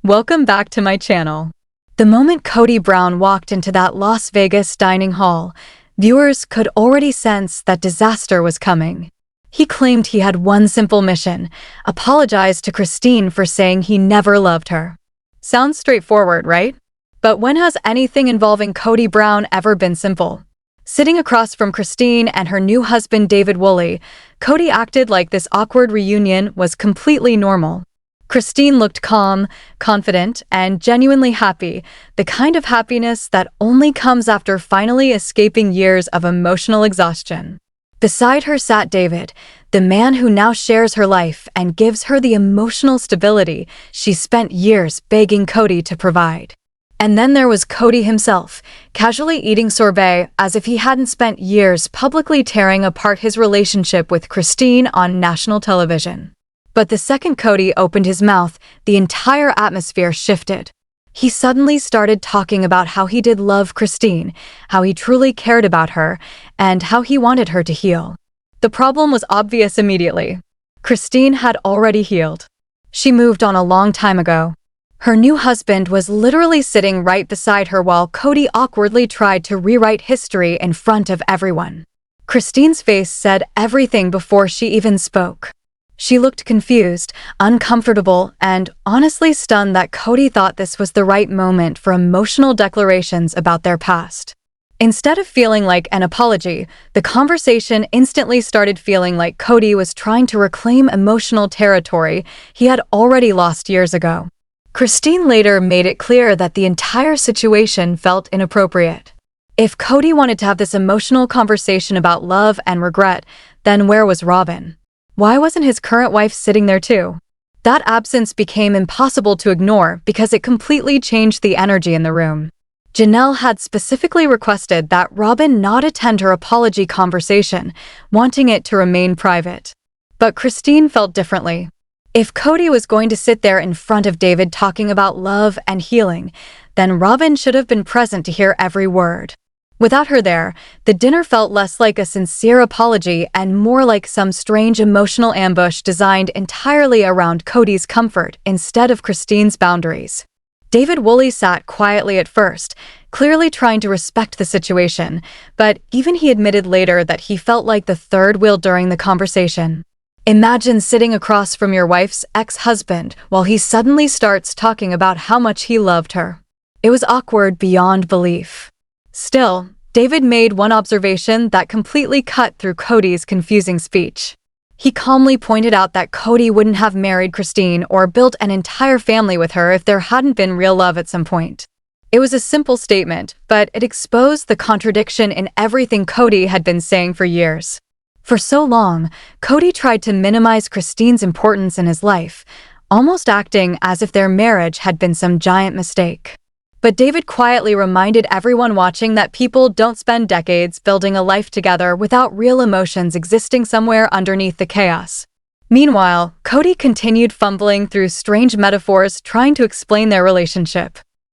Welcome back to my channel. The moment Kody Brown walked into that Las Vegas dining hall, viewers could already sense that disaster was coming. He claimed he had one simple mission: apologize to Christine for saying he never loved her. Sounds straightforward, right? But when has anything involving Kody Brown ever been simple? Sitting across from Christine and her new husband David Woolley, Kody acted like this awkward reunion was completely normal. Christine looked calm, confident, and genuinely happy, the kind of happiness that only comes after finally escaping years of emotional exhaustion. Beside her sat David, the man who now shares her life and gives her the emotional stability she spent years begging Kody to provide. And then there was Kody himself, casually eating sorbet as if he hadn't spent years publicly tearing apart his relationship with Christine on national television. But the second Kody opened his mouth, the entire atmosphere shifted. He suddenly started talking about how he did love Christine, how he truly cared about her, and how he wanted her to heal. The problem was obvious immediately. Christine had already healed. She moved on a long time ago. Her new husband was literally sitting right beside her while Kody awkwardly tried to rewrite history in front of everyone. Christine's face said everything before she even spoke. She looked confused, uncomfortable, and honestly stunned that Kody thought this was the right moment for emotional declarations about their past. Instead of feeling like an apology, the conversation instantly started feeling like Kody was trying to reclaim emotional territory he had already lost years ago. Christine later made it clear that the entire situation felt inappropriate. If Kody wanted to have this emotional conversation about love and regret, then where was Robyn? Why wasn't his current wife sitting there too? That absence became impossible to ignore because it completely changed the energy in the room. Janelle had specifically requested that Robyn not attend her apology conversation, wanting it to remain private. But Christine felt differently. If Kody was going to sit there in front of David talking about love and healing, then Robyn should have been present to hear every word. Without her there, the dinner felt less like a sincere apology and more like some strange emotional ambush designed entirely around Kody's comfort instead of Christine's boundaries. David Woolley sat quietly at first, clearly trying to respect the situation, but even he admitted later that he felt like the third wheel during the conversation. Imagine sitting across from your wife's ex-husband while he suddenly starts talking about how much he loved her. It was awkward beyond belief. Still, David made one observation that completely cut through Kody's confusing speech. He calmly pointed out that Kody wouldn't have married Christine or built an entire family with her if there hadn't been real love at some point. It was a simple statement, but it exposed the contradiction in everything Kody had been saying for years. For so long, Kody tried to minimize Christine's importance in his life, almost acting as if their marriage had been some giant mistake. But David quietly reminded everyone watching that people don't spend decades building a life together without real emotions existing somewhere underneath the chaos. Meanwhile, Kody continued fumbling through strange metaphors trying to explain their relationship.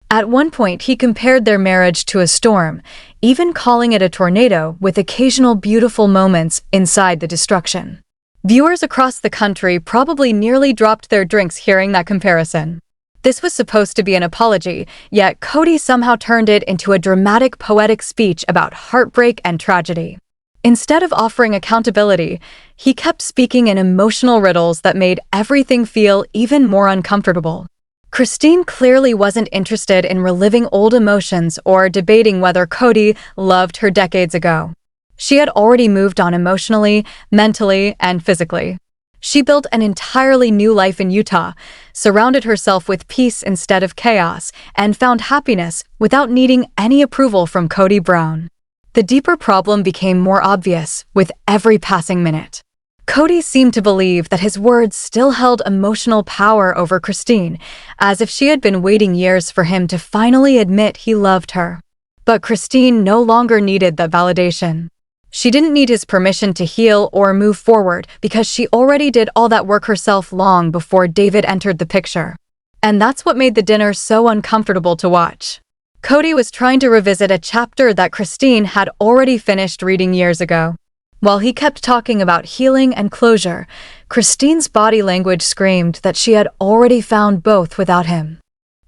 At one point, he compared their marriage to a storm, even calling it a tornado with occasional beautiful moments inside the destruction. Viewers across the country probably nearly dropped their drinks hearing that comparison. This was supposed to be an apology, yet Kody somehow turned it into a dramatic, poetic speech about heartbreak and tragedy. Instead of offering accountability, he kept speaking in emotional riddles that made everything feel even more uncomfortable. Christine clearly wasn't interested in reliving old emotions or debating whether Kody loved her decades ago. She had already moved on emotionally, mentally, and physically. She built an entirely new life in Utah, surrounded herself with peace instead of chaos, and found happiness without needing any approval from Kody Brown. The deeper problem became more obvious with every passing minute. Kody seemed to believe that his words still held emotional power over Christine, as if she had been waiting years for him to finally admit he loved her. But Christine no longer needed that validation. She didn't need his permission to heal or move forward because she already did all that work herself long before David entered the picture. And that's what made the dinner so uncomfortable to watch. Kody was trying to revisit a chapter that Christine had already finished reading years ago. While he kept talking about healing and closure, Christine's body language screamed that she had already found both without him.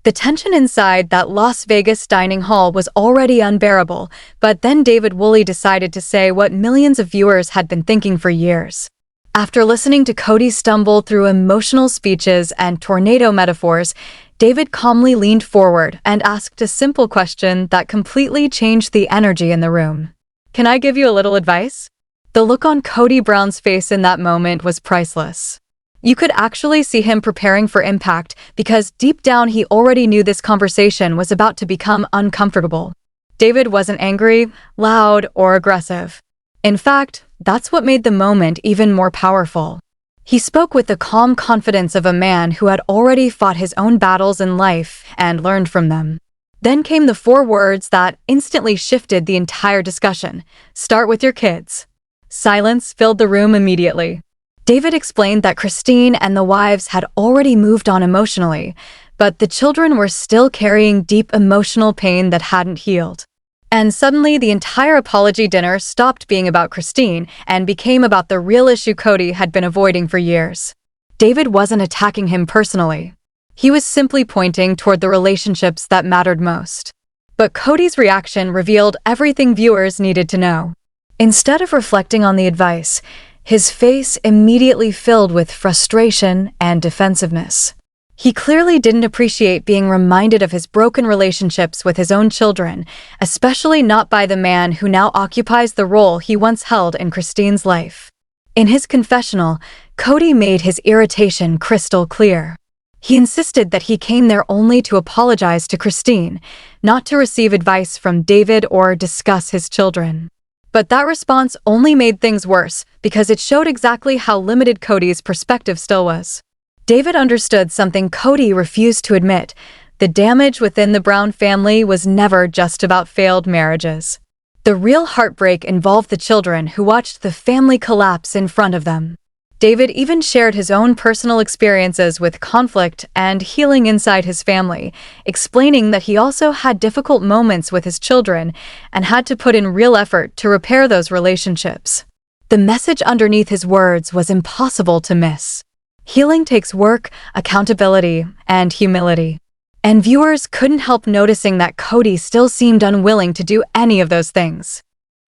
The tension inside that Las Vegas dining hall was already unbearable, but then David Woolley decided to say what millions of viewers had been thinking for years. After listening to Kody stumble through emotional speeches and tornado metaphors, David calmly leaned forward and asked a simple question that completely changed the energy in the room. "Can I give you a little advice?" The look on Kody Brown's face in that moment was priceless. You could actually see him preparing for impact because deep down he already knew this conversation was about to become uncomfortable. David wasn't angry, loud, or aggressive. In fact, that's what made the moment even more powerful. He spoke with the calm confidence of a man who had already fought his own battles in life and learned from them. Then came the 4 words that instantly shifted the entire discussion. "Start with your kids." Silence filled the room immediately. David explained that Christine and the wives had already moved on emotionally, but the children were still carrying deep emotional pain that hadn't healed. And suddenly, the entire apology dinner stopped being about Christine and became about the real issue Kody had been avoiding for years. David wasn't attacking him personally. He was simply pointing toward the relationships that mattered most. But Kody's reaction revealed everything viewers needed to know. Instead of reflecting on the advice, his face immediately filled with frustration and defensiveness. He clearly didn't appreciate being reminded of his broken relationships with his own children, especially not by the man who now occupies the role he once held in Christine's life. In his confessional, Kody made his irritation crystal clear. He insisted that he came there only to apologize to Christine, not to receive advice from David or discuss his children. But that response only made things worse because it showed exactly how limited Kody's perspective still was. David understood something Kody refused to admit. The damage within the Brown family was never just about failed marriages. The real heartbreak involved the children who watched the family collapse in front of them. David even shared his own personal experiences with conflict and healing inside his family, explaining that he also had difficult moments with his children and had to put in real effort to repair those relationships. The message underneath his words was impossible to miss. Healing takes work, accountability, and humility. And viewers couldn't help noticing that Kody still seemed unwilling to do any of those things.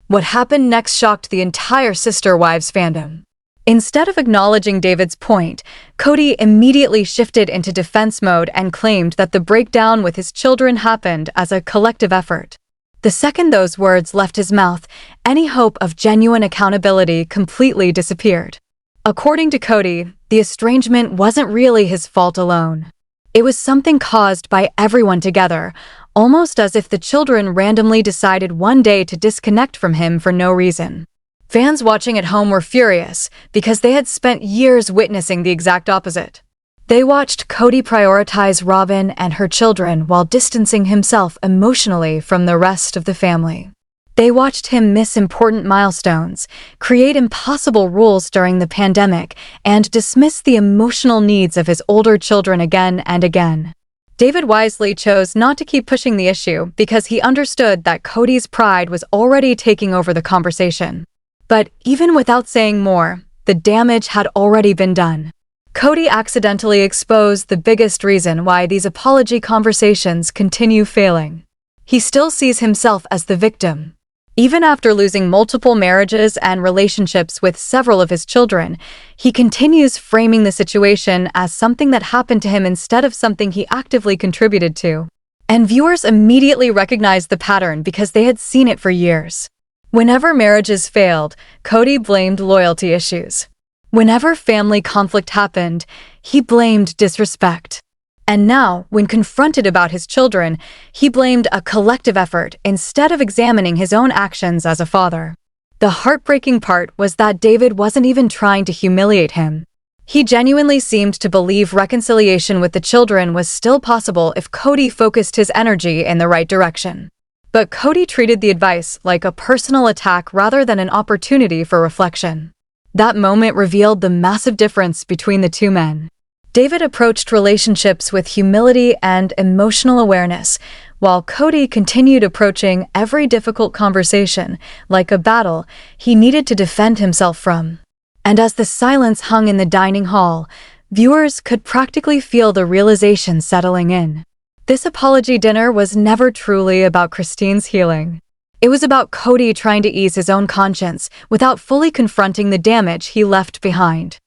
What happened next shocked the entire Sister Wives fandom. Instead of acknowledging David's point, Kody immediately shifted into defense mode and claimed that the breakdown with his children happened as a collective effort. The second those words left his mouth, any hope of genuine accountability completely disappeared. According to Kody, the estrangement wasn't really his fault alone. It was something caused by everyone together, almost as if the children randomly decided one day to disconnect from him for no reason. Fans watching at home were furious because they had spent years witnessing the exact opposite. They watched Kody prioritize Robyn and her children while distancing himself emotionally from the rest of the family. They watched him miss important milestones, create impossible rules during the pandemic, and dismiss the emotional needs of his older children again and again. David wisely chose not to keep pushing the issue because he understood that Kody's pride was already taking over the conversation. But even without saying more, the damage had already been done. Kody accidentally exposed the biggest reason why these apology conversations continue failing. He still sees himself as the victim. Even after losing multiple marriages and relationships with several of his children, he continues framing the situation as something that happened to him instead of something he actively contributed to. And viewers immediately recognized the pattern because they had seen it for years. Whenever marriages failed, Kody blamed loyalty issues. Whenever family conflict happened, he blamed disrespect. And now, when confronted about his children, he blamed a collective effort instead of examining his own actions as a father. The heartbreaking part was that David wasn't even trying to humiliate him. He genuinely seemed to believe reconciliation with the children was still possible if Kody focused his energy in the right direction. But Kody treated the advice like a personal attack rather than an opportunity for reflection. That moment revealed the massive difference between the two men. David approached relationships with humility and emotional awareness, while Kody continued approaching every difficult conversation like a battle he needed to defend himself from. And as the silence hung in the dining hall, viewers could practically feel the realization settling in. This apology dinner was never truly about Christine's healing. It was about Kody trying to ease his own conscience without fully confronting the damage he left behind.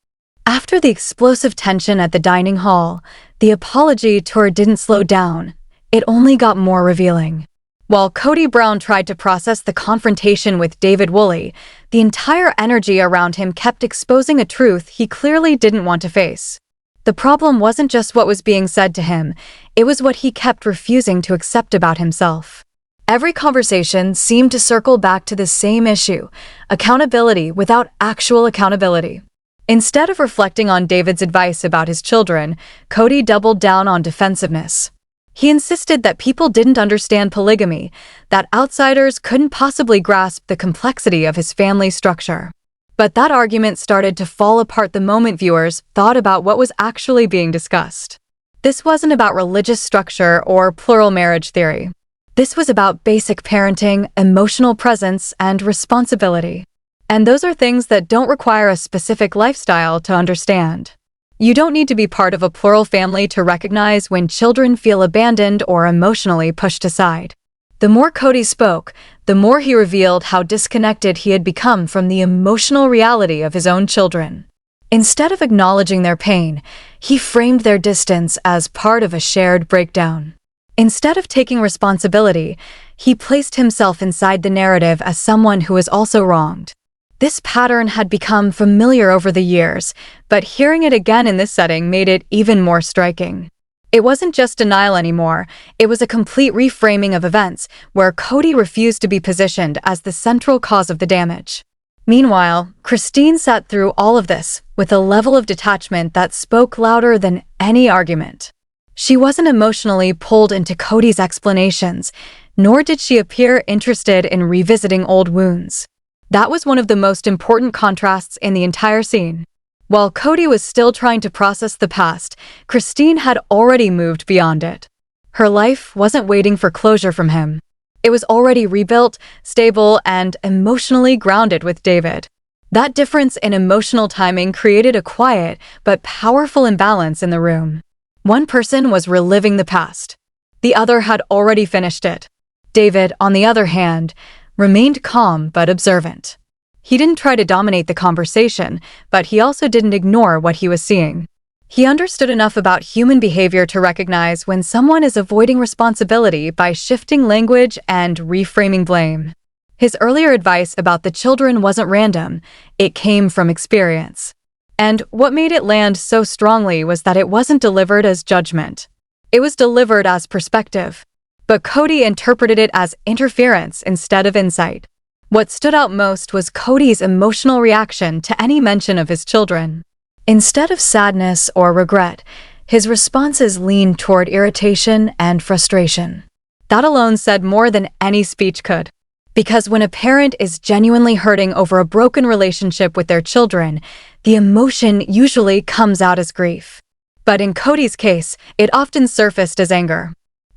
After the explosive tension at the dining hall, the apology tour didn't slow down. It only got more revealing. While Kody Brown tried to process the confrontation with Woolley, the entire energy around him kept exposing a truth he clearly didn't want to face. The problem wasn't just what was being said to him, it was what he kept refusing to accept about himself. Every conversation seemed to circle back to the same issue: accountability without actual accountability. Instead of reflecting on David's advice about his children, Kody doubled down on defensiveness. He insisted that people didn't understand polygamy, that outsiders couldn't possibly grasp the complexity of his family structure. But that argument started to fall apart the moment viewers thought about what was actually being discussed. This wasn't about religious structure or plural marriage theory. This was about basic parenting, emotional presence, and responsibility. And those are things that don't require a specific lifestyle to understand. You don't need to be part of a plural family to recognize when children feel abandoned or emotionally pushed aside. The more Kody spoke, the more he revealed how disconnected he had become from the emotional reality of his own children. Instead of acknowledging their pain, he framed their distance as part of a shared breakdown. Instead of taking responsibility, he placed himself inside the narrative as someone who was also wronged. This pattern had become familiar over the years, but hearing it again in this setting made it even more striking. It wasn't just denial anymore, it was a complete reframing of events where Kody refused to be positioned as the central cause of the damage. Meanwhile, Christine sat through all of this with a level of detachment that spoke louder than any argument. She wasn't emotionally pulled into Kody's explanations, nor did she appear interested in revisiting old wounds. That was one of the most important contrasts in the entire scene. While Kody was still trying to process the past, Christine had already moved beyond it. Her life wasn't waiting for closure from him. It was already rebuilt, stable, and emotionally grounded with David. That difference in emotional timing created a quiet but powerful imbalance in the room. One person was reliving the past. The other had already finished it. David, on the other hand, remained calm but observant. He didn't try to dominate the conversation, but he also didn't ignore what he was seeing. He understood enough about human behavior to recognize when someone is avoiding responsibility by shifting language and reframing blame. His earlier advice about the children wasn't random, it came from experience. And what made it land so strongly was that it wasn't delivered as judgment. It was delivered as perspective. But Kody interpreted it as interference instead of insight. What stood out most was Kody's emotional reaction to any mention of his children. Instead of sadness or regret, his responses leaned toward irritation and frustration. That alone said more than any speech could. Because when a parent is genuinely hurting over a broken relationship with their children, the emotion usually comes out as grief. But in Kody's case, it often surfaced as anger.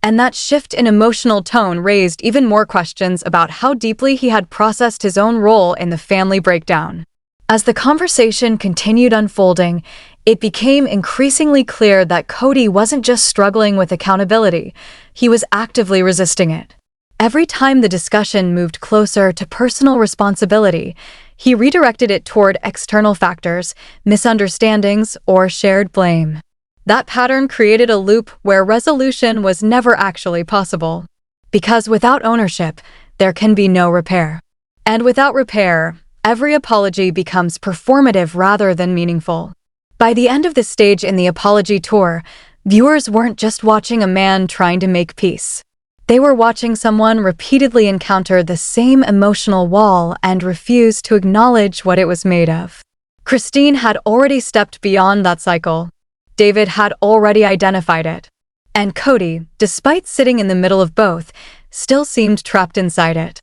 And that shift in emotional tone raised even more questions about how deeply he had processed his own role in the family breakdown. As the conversation continued unfolding, it became increasingly clear that Kody wasn't just struggling with accountability, he was actively resisting it. Every time the discussion moved closer to personal responsibility, he redirected it toward external factors, misunderstandings, or shared blame. That pattern created a loop where resolution was never actually possible. Because without ownership, there can be no repair. And without repair, every apology becomes performative rather than meaningful. By the end of the stage in the apology tour, viewers weren't just watching a man trying to make peace. They were watching someone repeatedly encounter the same emotional wall and refuse to acknowledge what it was made of. Christine had already stepped beyond that cycle. David had already identified it. And Kody, despite sitting in the middle of both, still seemed trapped inside it.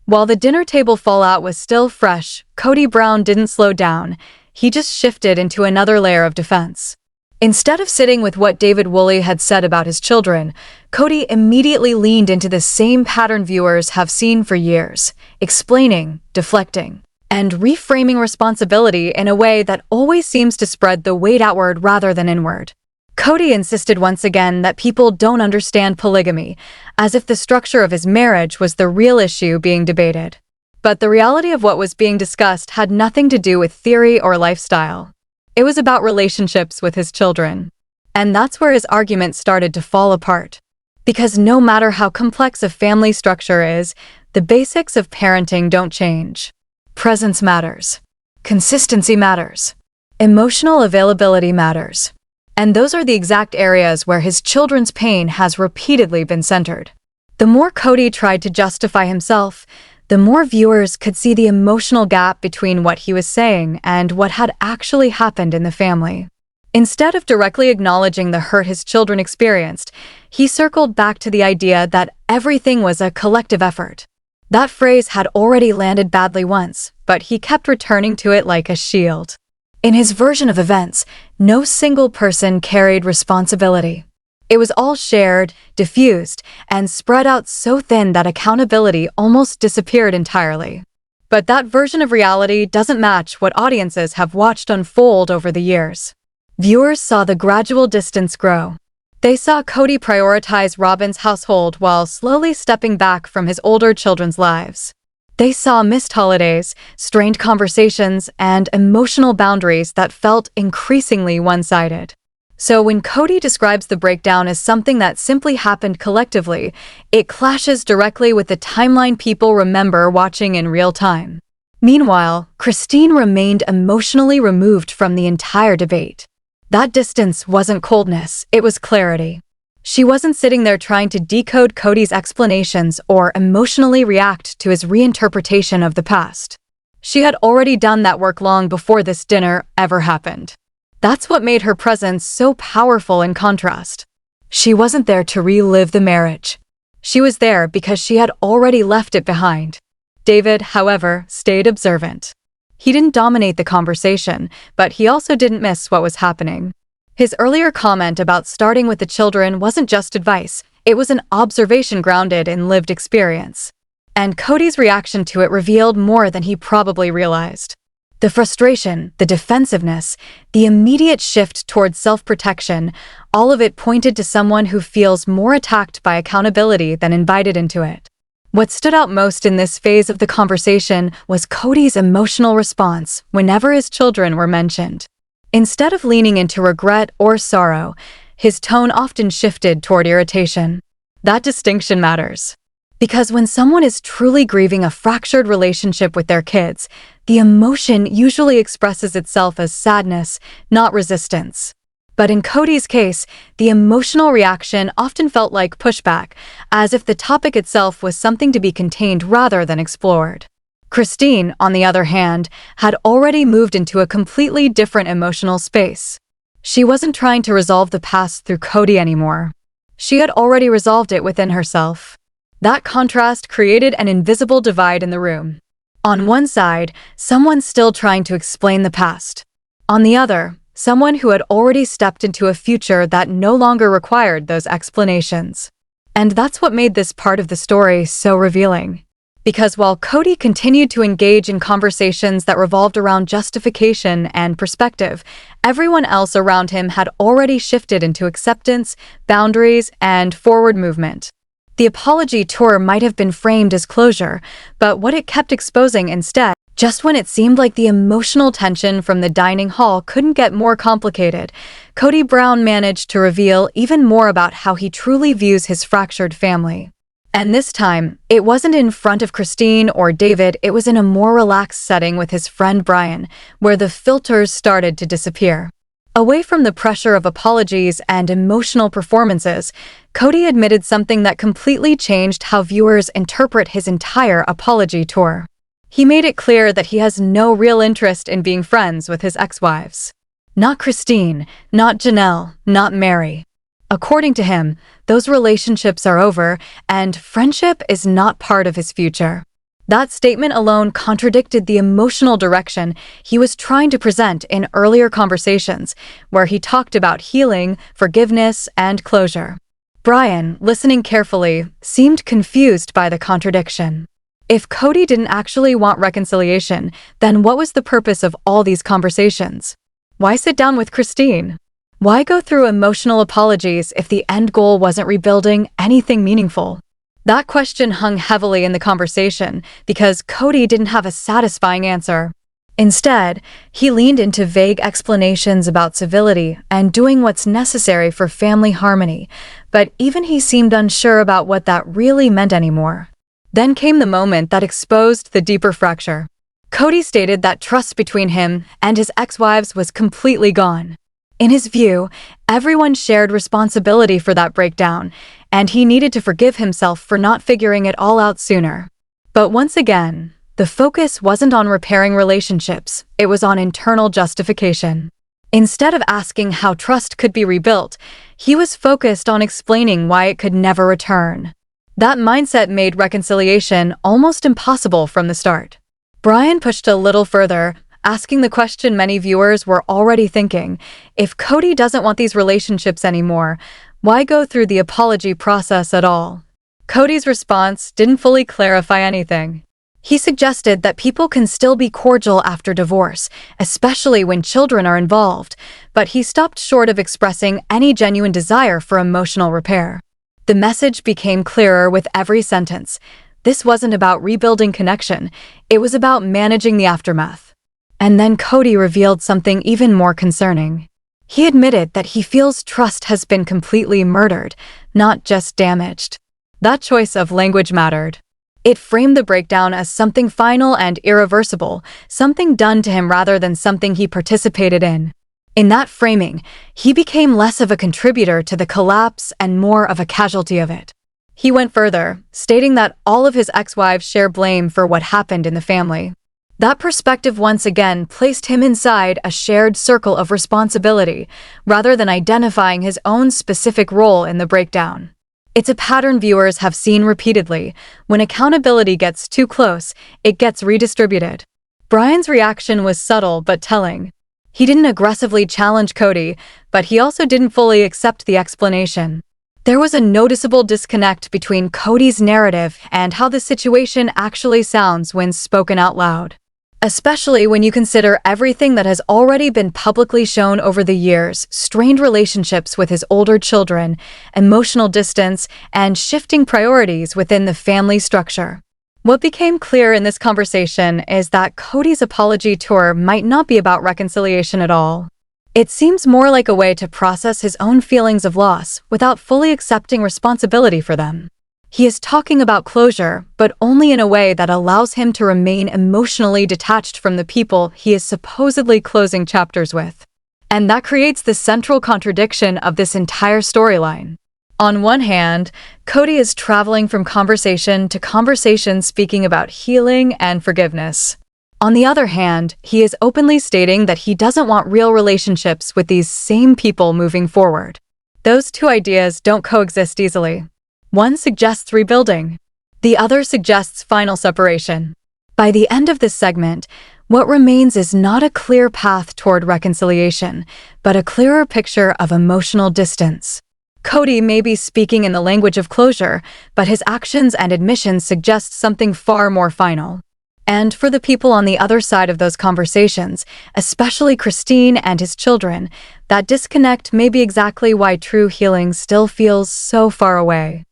While the dinner table fallout was still fresh, Kody Brown didn't slow down. He just shifted into another layer of defense. Instead of sitting with what Woolley had said about his children, Kody immediately leaned into the same pattern viewers have seen for years, explaining, deflecting, and reframing responsibility in a way that always seems to spread the weight outward rather than inward. Kody insisted once again that people don't understand polygamy, as if the structure of his marriage was the real issue being debated. But the reality of what was being discussed had nothing to do with theory or lifestyle. It was about relationships with his children. And that's where his argument started to fall apart. Because no matter how complex a family structure is, the basics of parenting don't change. Presence matters. Consistency matters. Emotional availability matters. And those are the exact areas where his children's pain has repeatedly been centered. The more Kody tried to justify himself, the more viewers could see the emotional gap between what he was saying and what had actually happened in the family. Instead of directly acknowledging the hurt his children experienced, he circled back to the idea that everything was a collective effort. That phrase had already landed badly once, but he kept returning to it like a shield. In his version of events, no single person carried responsibility. It was all shared, diffused, and spread out so thin that accountability almost disappeared entirely. But that version of reality doesn't match what audiences have watched unfold over the years. Viewers saw the gradual distance grow. They saw Kody prioritize Robyn's household while slowly stepping back from his older children's lives. They saw missed holidays, strained conversations, and emotional boundaries that felt increasingly one-sided. So when Kody describes the breakdown as something that simply happened collectively, it clashes directly with the timeline people remember watching in real time. Meanwhile, Christine remained emotionally removed from the entire debate. That distance wasn't coldness, it was clarity. She wasn't sitting there trying to decode Kody's explanations or emotionally react to his reinterpretation of the past. She had already done that work long before this dinner ever happened. That's what made her presence so powerful in contrast. She wasn't there to relive the marriage. She was there because she had already left it behind. David, however, stayed observant. He didn't dominate the conversation, but he also didn't miss what was happening. His earlier comment about starting with the children wasn't just advice, it was an observation grounded in lived experience. And Kody's reaction to it revealed more than he probably realized. The frustration, the defensiveness, the immediate shift towards self-protection, all of it pointed to someone who feels more attacked by accountability than invited into it. What stood out most in this phase of the conversation was Kody's emotional response whenever his children were mentioned. Instead of leaning into regret or sorrow, his tone often shifted toward irritation. That distinction matters. Because when someone is truly grieving a fractured relationship with their kids, the emotion usually expresses itself as sadness, not resistance. But in Kody's case, the emotional reaction often felt like pushback, as if the topic itself was something to be contained rather than explored. Christine, on the other hand, had already moved into a completely different emotional space. She wasn't trying to resolve the past through Kody anymore. She had already resolved it within herself. That contrast created an invisible divide in the room. On one side, someone still trying to explain the past. On the other, someone who had already stepped into a future that no longer required those explanations. And that's what made this part of the story so revealing. Because while Kody continued to engage in conversations that revolved around justification and perspective, everyone else around him had already shifted into acceptance, boundaries, and forward movement. The apology tour might have been framed as closure, but what it kept exposing instead, just when it seemed like the emotional tension from the dining hall couldn't get more complicated, Kody Brown managed to reveal even more about how he truly views his fractured family. And this time, it wasn't in front of Christine or David, it was in a more relaxed setting with his friend Brian, where the filters started to disappear. Away from the pressure of apologies and emotional performances, Kody admitted something that completely changed how viewers interpret his entire apology tour. He made it clear that he has no real interest in being friends with his ex-wives. Not Christine, not Janelle, not Meri. According to him, those relationships are over, and friendship is not part of his future. That statement alone contradicted the emotional direction he was trying to present in earlier conversations, where he talked about healing, forgiveness, and closure. Brian, listening carefully, seemed confused by the contradiction. If Kody didn't actually want reconciliation, then what was the purpose of all these conversations? Why sit down with Christine? Why go through emotional apologies if the end goal wasn't rebuilding anything meaningful? That question hung heavily in the conversation because Kody didn't have a satisfying answer. Instead, he leaned into vague explanations about civility and doing what's necessary for family harmony, but even he seemed unsure about what that really meant anymore. Then came the moment that exposed the deeper fracture. Kody stated that trust between him and his ex-wives was completely gone. In his view, everyone shared responsibility for that breakdown, and he needed to forgive himself for not figuring it all out sooner. But once again, the focus wasn't on repairing relationships, it was on internal justification. Instead of asking how trust could be rebuilt, he was focused on explaining why it could never return. That mindset made reconciliation almost impossible from the start. Brian pushed a little further, asking the question many viewers were already thinking: if Kody doesn't want these relationships anymore, why go through the apology process at all? Kody's response didn't fully clarify anything. He suggested that people can still be cordial after divorce, especially when children are involved, but he stopped short of expressing any genuine desire for emotional repair. The message became clearer with every sentence. This wasn't about rebuilding connection, it was about managing the aftermath. And then Kody revealed something even more concerning. He admitted that he feels trust has been completely murdered, not just damaged. That choice of language mattered. It framed the breakdown as something final and irreversible, something done to him rather than something he participated in. In that framing, he became less of a contributor to the collapse and more of a casualty of it. He went further, stating that all of his ex-wives share blame for what happened in the family. That perspective once again placed him inside a shared circle of responsibility, rather than identifying his own specific role in the breakdown. It's a pattern viewers have seen repeatedly. When accountability gets too close, it gets redistributed. Brian's reaction was subtle but telling. He didn't aggressively challenge Kody, but he also didn't fully accept the explanation. There was a noticeable disconnect between Kody's narrative and how the situation actually sounds when spoken out loud. Especially when you consider everything that has already been publicly shown over the years: strained relationships with his older children, emotional distance, and shifting priorities within the family structure. What became clear in this conversation is that Kody's apology tour might not be about reconciliation at all. It seems more like a way to process his own feelings of loss without fully accepting responsibility for them. He is talking about closure, but only in a way that allows him to remain emotionally detached from the people he is supposedly closing chapters with. And that creates the central contradiction of this entire storyline. On one hand, Kody is traveling from conversation to conversation speaking about healing and forgiveness. On the other hand, he is openly stating that he doesn't want real relationships with these same people moving forward. Those two ideas don't coexist easily. One suggests rebuilding. The other suggests final separation. By the end of this segment, what remains is not a clear path toward reconciliation, but a clearer picture of emotional distance. Kody may be speaking in the language of closure, but his actions and admissions suggest something far more final. And for the people on the other side of those conversations, especially Christine and his children, that disconnect may be exactly why true healing still feels so far away.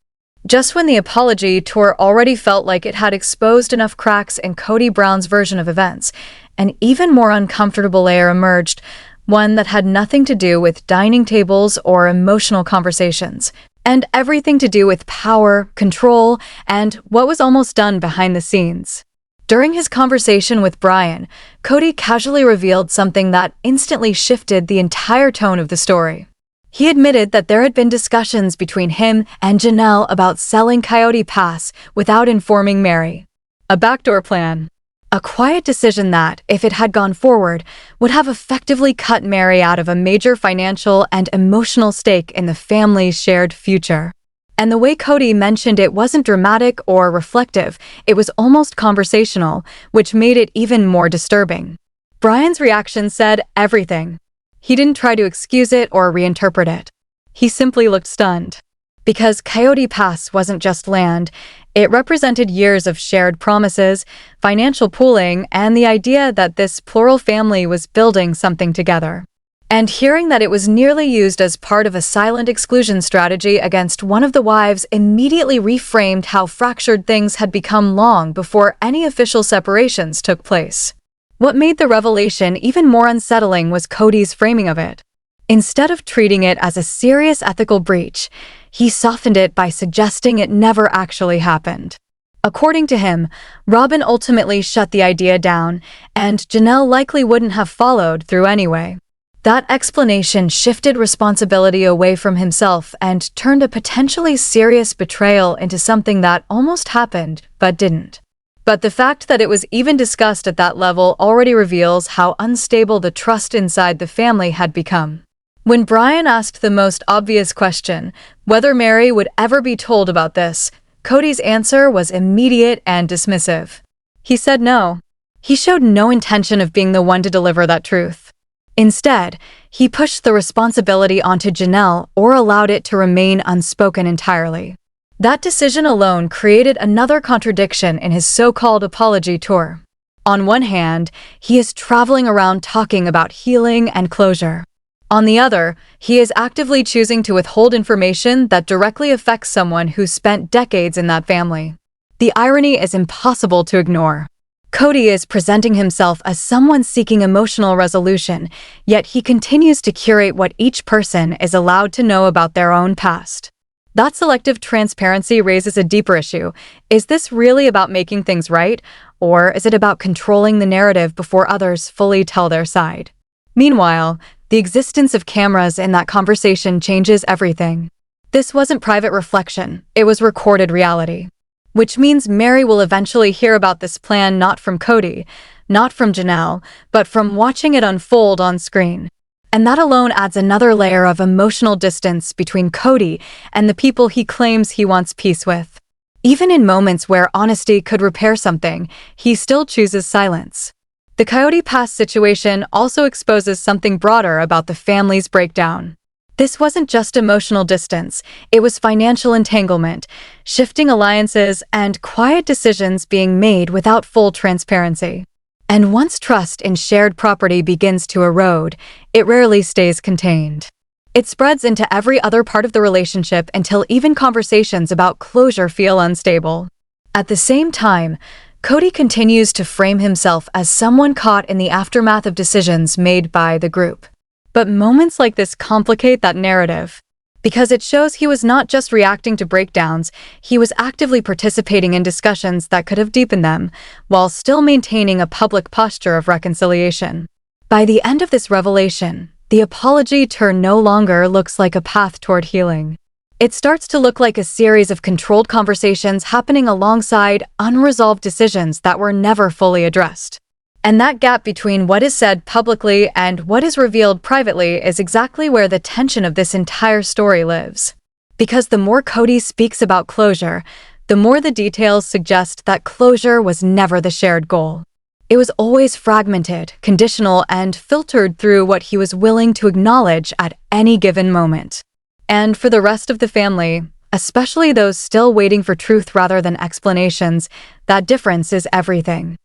Just when the apology tour already felt like it had exposed enough cracks in Kody Brown's version of events, an even more uncomfortable layer emerged, one that had nothing to do with dining tables or emotional conversations, and everything to do with power, control, and what was almost done behind the scenes. During his conversation with Brian, Kody casually revealed something that instantly shifted the entire tone of the story. He admitted that there had been discussions between him and Janelle about selling Coyote Pass without informing Meri. A backdoor plan. A quiet decision that, if it had gone forward, would have effectively cut Meri out of a major financial and emotional stake in the family's shared future. And the way Kody mentioned it wasn't dramatic or reflective, it was almost conversational, which made it even more disturbing. Brian's reaction said everything. He didn't try to excuse it or reinterpret it. He simply looked stunned. Because Coyote Pass wasn't just land, it represented years of shared promises, financial pooling, and the idea that this plural family was building something together. And hearing that it was nearly used as part of a silent exclusion strategy against one of the wives immediately reframed how fractured things had become long before any official separations took place. What made the revelation even more unsettling was Kody's framing of it. Instead of treating it as a serious ethical breach, he softened it by suggesting it never actually happened. According to him, Robyn ultimately shut the idea down, and Janelle likely wouldn't have followed through anyway. That explanation shifted responsibility away from himself and turned a potentially serious betrayal into something that almost happened but didn't. But the fact that it was even discussed at that level already reveals how unstable the trust inside the family had become. When Brian asked the most obvious question, whether Meri would ever be told about this, Kody's answer was immediate and dismissive. He said no. He showed no intention of being the one to deliver that truth. Instead, he pushed the responsibility onto Janelle or allowed it to remain unspoken entirely. That decision alone created another contradiction in his so-called apology tour. On one hand, he is traveling around talking about healing and closure. On the other, he is actively choosing to withhold information that directly affects someone who spent decades in that family. The irony is impossible to ignore. Kody is presenting himself as someone seeking emotional resolution, yet he continues to curate what each person is allowed to know about their own past. That selective transparency raises a deeper issue. Is this really about making things right, or is it about controlling the narrative before others fully tell their side? Meanwhile, the existence of cameras in that conversation changes everything. This wasn't private reflection, it was recorded reality. Which means Meri will eventually hear about this plan not from Kody, not from Janelle, but from watching it unfold on screen. And that alone adds another layer of emotional distance between Kody and the people he claims he wants peace with. Even in moments where honesty could repair something, he still chooses silence. The Coyote Pass situation also exposes something broader about the family's breakdown. This wasn't just emotional distance, it was financial entanglement, shifting alliances, and quiet decisions being made without full transparency. And once trust in shared property begins to erode, it rarely stays contained. It spreads into every other part of the relationship until even conversations about closure feel unstable. At the same time, Kody continues to frame himself as someone caught in the aftermath of decisions made by the group. But moments like this complicate that narrative, because it shows he was not just reacting to breakdowns, he was actively participating in discussions that could have deepened them, while still maintaining a public posture of reconciliation. By the end of this revelation, the apology tour no longer looks like a path toward healing. It starts to look like a series of controlled conversations happening alongside unresolved decisions that were never fully addressed. And that gap between what is said publicly and what is revealed privately is exactly where the tension of this entire story lives. Because the more Kody speaks about closure, the more the details suggest that closure was never the shared goal. It was always fragmented, conditional, and filtered through what he was willing to acknowledge at any given moment. And for the rest of the family, especially those still waiting for truth rather than explanations, that difference is everything.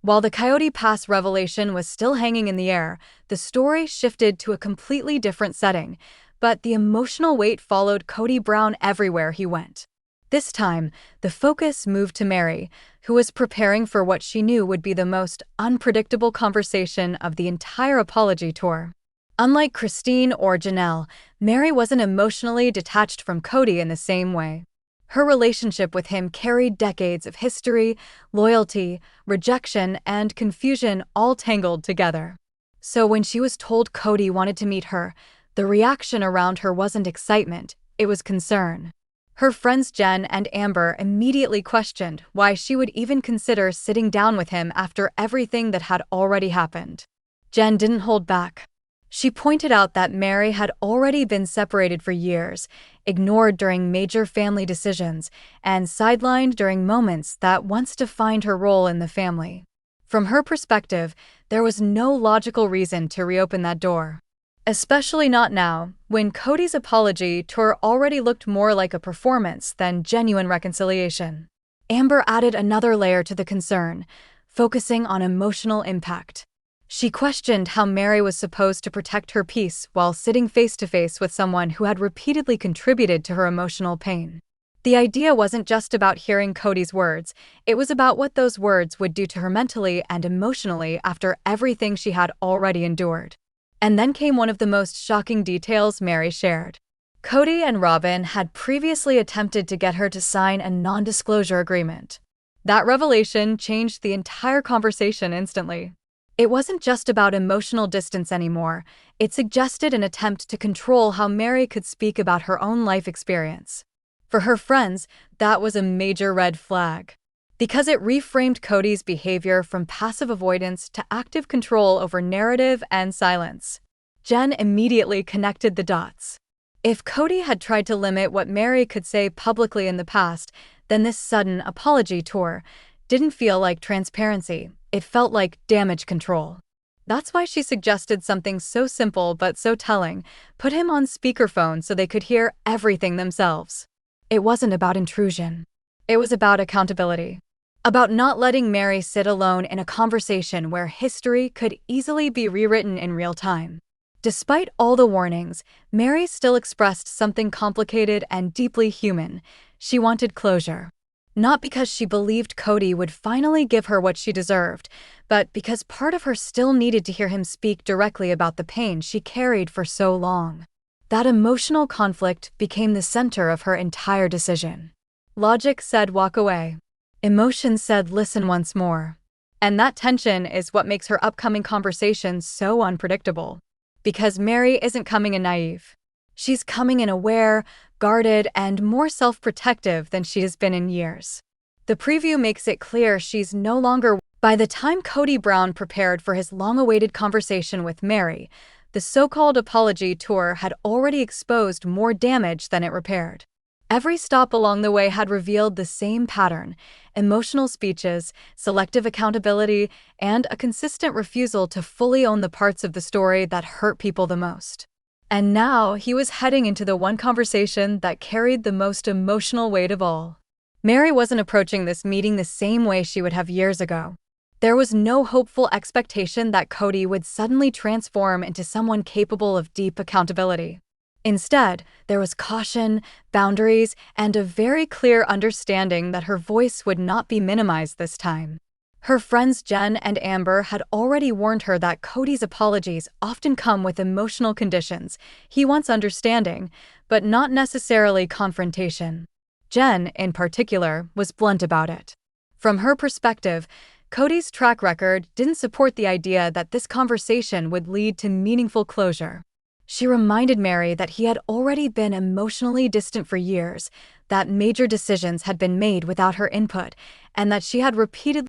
While the Coyote Pass revelation was still hanging in the air, the story shifted to a completely different setting, but the emotional weight followed Kody Brown everywhere he went. This time, the focus moved to Meri, who was preparing for what she knew would be the most unpredictable conversation of the entire apology tour. Unlike Christine or Janelle, Meri wasn't emotionally detached from Kody in the same way. Her relationship with him carried decades of history, loyalty, rejection, and confusion all tangled together. So when she was told Kody wanted to meet her, the reaction around her wasn't excitement, it was concern. Her friends Jen and Amber immediately questioned why she would even consider sitting down with him after everything that had already happened. Jen didn't hold back. She pointed out that Meri had already been separated for years, ignored during major family decisions, and sidelined during moments that once defined her role in the family. From her perspective, there was no logical reason to reopen that door. Especially not now, when Kody's apology tour already looked more like a performance than genuine reconciliation. Amber added another layer to the concern, focusing on emotional impact. She questioned how Meri was supposed to protect her peace while sitting face-to-face with someone who had repeatedly contributed to her emotional pain. The idea wasn't just about hearing Kody's words, it was about what those words would do to her mentally and emotionally after everything she had already endured. And then came one of the most shocking details Meri shared. Kody and Robyn had previously attempted to get her to sign a non-disclosure agreement. That revelation changed the entire conversation instantly. It wasn't just about emotional distance anymore, it suggested an attempt to control how Meri could speak about her own life experience. For her friends, that was a major red flag. Because it reframed Kody's behavior from passive avoidance to active control over narrative and silence. Jen immediately connected the dots. If Kody had tried to limit what Meri could say publicly in the past, then this sudden apology tour didn't feel like transparency, it felt like damage control. That's why she suggested something so simple but so telling: put him on speakerphone so they could hear everything themselves. It wasn't about intrusion. It was about accountability. About not letting Meri sit alone in a conversation where history could easily be rewritten in real time. Despite all the warnings, Meri still expressed something complicated and deeply human. She wanted closure. Not because she believed Kody would finally give her what she deserved, but because part of her still needed to hear him speak directly about the pain she carried for so long. That emotional conflict became the center of her entire decision. Logic said walk away. Emotion said listen once more. And that tension is what makes her upcoming conversation so unpredictable. Because Meri isn't coming in naive. She's coming in aware, guarded, and more self-protective than she has been in years. The preview makes it clear she's no longer. By the time Kody Brown prepared for his long-awaited conversation with Meri, the so-called apology tour had already exposed more damage than it repaired. Every stop along the way had revealed the same pattern: emotional speeches, selective accountability, and a consistent refusal to fully own the parts of the story that hurt people the most. And now he was heading into the one conversation that carried the most emotional weight of all. Meri wasn't approaching this meeting the same way she would have years ago. There was no hopeful expectation that Kody would suddenly transform into someone capable of deep accountability. Instead, there was caution, boundaries, and a very clear understanding that her voice would not be minimized this time. Her friends Jen and Amber had already warned her that Kody's apologies often come with emotional conditions. He wants understanding, but not necessarily confrontation. Jen, in particular, was blunt about it. From her perspective, Kody's track record didn't support the idea that this conversation would lead to meaningful closure. She reminded Meri that he had already been emotionally distant for years, that major decisions had been made without her input, and that she had repeatedly